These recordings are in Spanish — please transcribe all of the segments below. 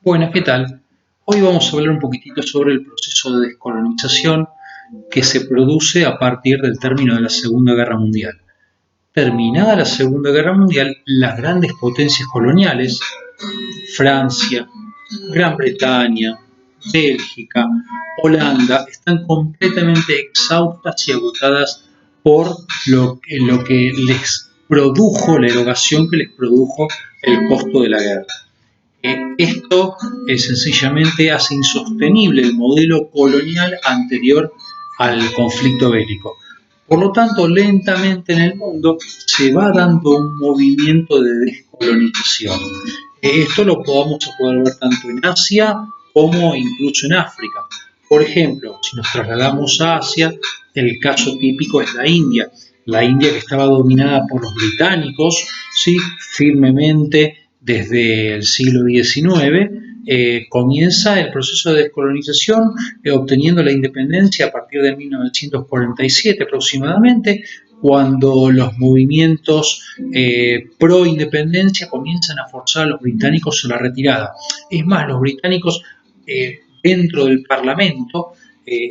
Buenas, ¿qué tal? Hoy vamos a hablar un poquitito sobre el proceso de descolonización que se produce a partir del término de la Segunda Guerra Mundial. Terminada la Segunda Guerra Mundial, las grandes potencias coloniales, Francia, Gran Bretaña, Bélgica, Holanda, están completamente exhaustas y agotadas por lo que les produjo, la erogación que les produjo el costo de la guerra. Esto sencillamente hace insostenible el modelo colonial anterior al conflicto bélico. Por lo tanto, lentamente en el mundo se va dando un movimiento de descolonización. Esto lo vamos a poder ver tanto en Asia como incluso en África. Por ejemplo, si nos trasladamos a Asia, el caso típico es la India. La India, que estaba dominada por los británicos, ¿sí?, firmemente desde el siglo XIX, comienza el proceso de descolonización, obteniendo la independencia a partir de 1947 aproximadamente, cuando los movimientos pro independencia comienzan a forzar a los británicos a la retirada. Es más, los británicos dentro del Parlamento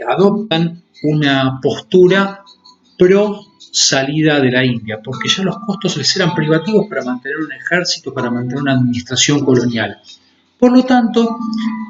adoptan una postura pro salida de la India, porque ya los costos les eran privativos para mantener un ejército, para mantener una administración colonial. Por lo tanto,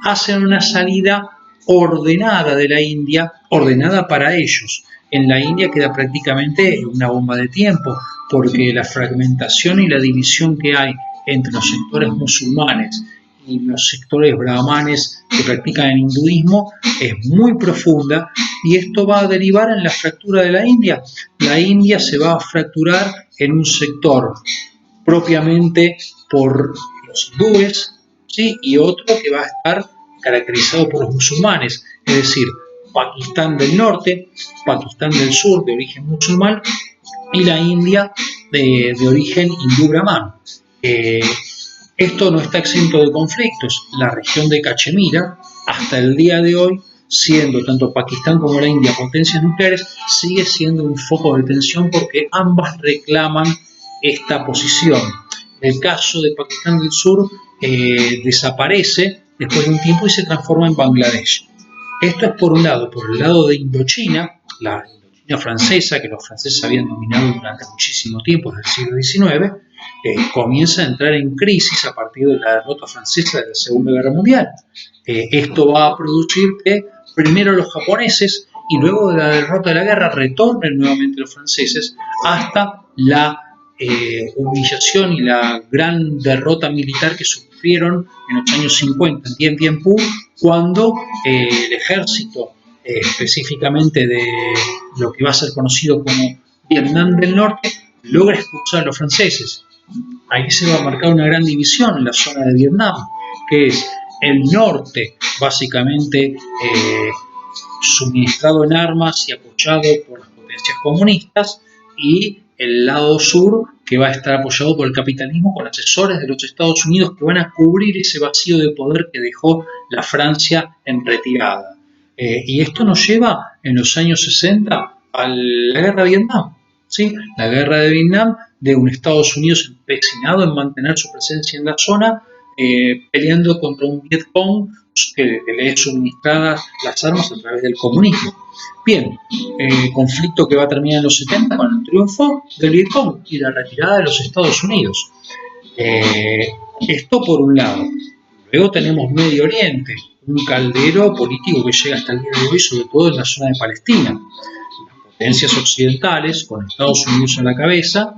hacen una salida ordenada de la India, ordenada para ellos. En la India queda prácticamente una bomba de tiempo, porque la fragmentación y la división que hay entre los sectores musulmanes y los sectores brahmanes que practican el hinduismo es muy profunda, y esto va a derivar en la fractura de la India. La India se va a fracturar en un sector propiamente por los hindúes, ¿sí?, y otro que va a estar caracterizado por los musulmanes, es decir, Pakistán del norte, Pakistán del sur de origen musulmán y la India de origen hindú-brahman. Esto no está exento de conflictos. La región de Cachemira, hasta el día de hoy, siendo tanto Pakistán como la India potencias nucleares, sigue siendo un foco de tensión porque ambas reclaman esta posición. En el caso de Pakistán del Sur, desaparece después de un tiempo y se transforma en Bangladesh. Esto es por un lado. Por el lado de Indochina, la Indochina francesa, que los franceses habían dominado durante muchísimo tiempo, desde el siglo XIX, comienza a entrar en crisis a partir de la derrota francesa de la Segunda Guerra Mundial. Esto va a producir que primero los japoneses y luego de la derrota de la guerra retornen nuevamente los franceses, hasta la humillación y la gran derrota militar que sufrieron en los años 50 en Dien Bien Phu, cuando el ejército, específicamente de lo que va a ser conocido como Vietnam del Norte, logra expulsar a los franceses. Ahí se va a marcar una gran división en la zona de Vietnam, que es el norte, básicamente suministrado en armas y apoyado por las potencias comunistas, y el lado sur, que va a estar apoyado por el capitalismo con asesores de los Estados Unidos que van a cubrir ese vacío de poder que dejó la Francia en retirada. Y esto nos lleva en los años 60 a la guerra de Vietnam. ¿Sí? La guerra de Vietnam, de un Estados Unidos empecinado en mantener su presencia en la zona, peleando contra un Vietcong que le es suministradas las armas a través del comunismo. Bien, conflicto que va a terminar en los 70 con el triunfo del Vietcong y la retirada de los Estados Unidos. Esto por un lado. Luego tenemos Medio Oriente, un caldero político que llega hasta el día de hoy, sobre todo en la zona de Palestina. Las potencias occidentales, con Estados Unidos a la cabeza,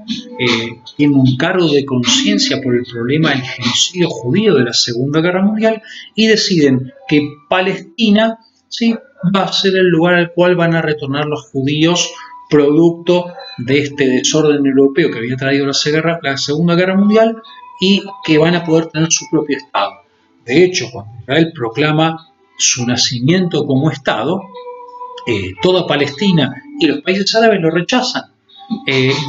tienen un cargo de conciencia por el problema del genocidio judío de la Segunda Guerra Mundial, y deciden que Palestina, ¿sí?, va a ser el lugar al cual van a retornar los judíos, producto de este desorden europeo que había traído la Segunda Guerra Mundial, y que van a poder tener su propio Estado. De hecho, cuando Israel proclama su nacimiento como Estado, toda Palestina y los países árabes lo rechazan.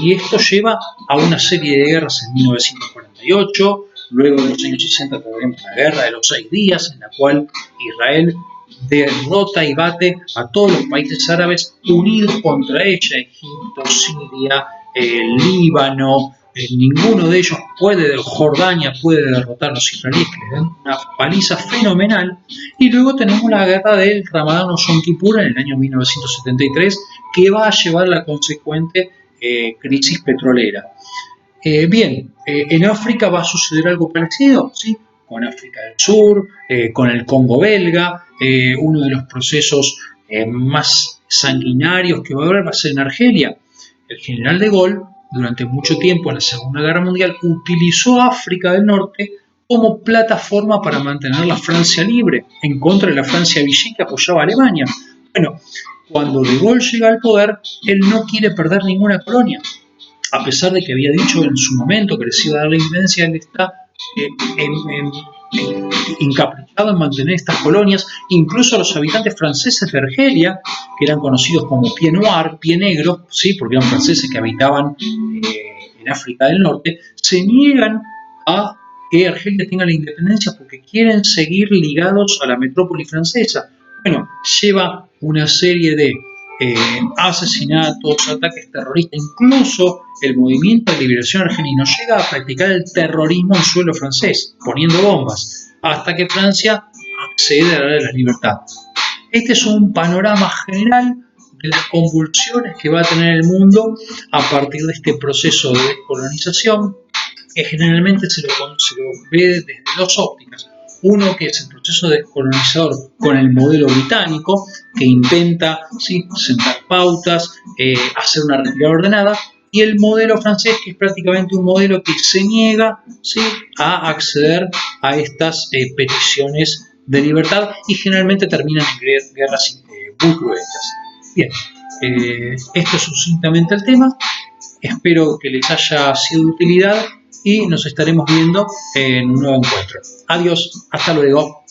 Y esto lleva a una serie de guerras en 1948, luego en los años 60 tendremos la guerra de los 6 días, en la cual Israel derrota y bate a todos los países árabes unidos contra ella: Egipto, Siria, Líbano, ninguno de ellos Jordania puede derrotar a los israelíes, que le dan una paliza fenomenal. Y luego tenemos la guerra del Ramadán o Yom Kippur en el año 1973, que va a llevar la consecuente crisis petrolera. En África va a suceder algo parecido, ¿sí? Con África del Sur, con el Congo belga, uno de los procesos más sanguinarios que va a haber va a ser en Argelia. El general de Gaulle, durante mucho tiempo en la Segunda Guerra Mundial, utilizó África del Norte como plataforma para mantener la Francia libre, en contra de la Francia Vichy que apoyaba a Alemania. Bueno, cuando de Gaulle llega al poder, él no quiere perder ninguna colonia. A pesar de que había dicho en su momento que les iba a dar la independencia, él está encaprichado en mantener estas colonias. Incluso los habitantes franceses de Argelia, que eran conocidos como Pied Noir, pie negro, ¿sí? Porque eran franceses que habitaban en África del Norte, se niegan a que Argelia tenga la independencia porque quieren seguir ligados a la metrópoli francesa. Bueno, lleva una serie de asesinatos, ataques terroristas, incluso el movimiento de liberación argelino llega a practicar el terrorismo en suelo francés, poniendo bombas, hasta que Francia accede a darle la libertad. Este es un panorama general de las convulsiones que va a tener el mundo a partir de este proceso de descolonización, que generalmente se lo ve desde dos ópticas. Uno que es el proceso descolonizador con el modelo británico, que intenta, ¿sí?, sentar pautas, hacer una retirada ordenada, y el modelo francés, que es prácticamente un modelo que se niega, ¿sí?, a acceder a estas peticiones de libertad y generalmente terminan en guerras muy cruentas. Bien, esto es sucintamente el tema. Espero que les haya sido de utilidad y nos estaremos viendo en un nuevo encuentro. Adiós, hasta luego.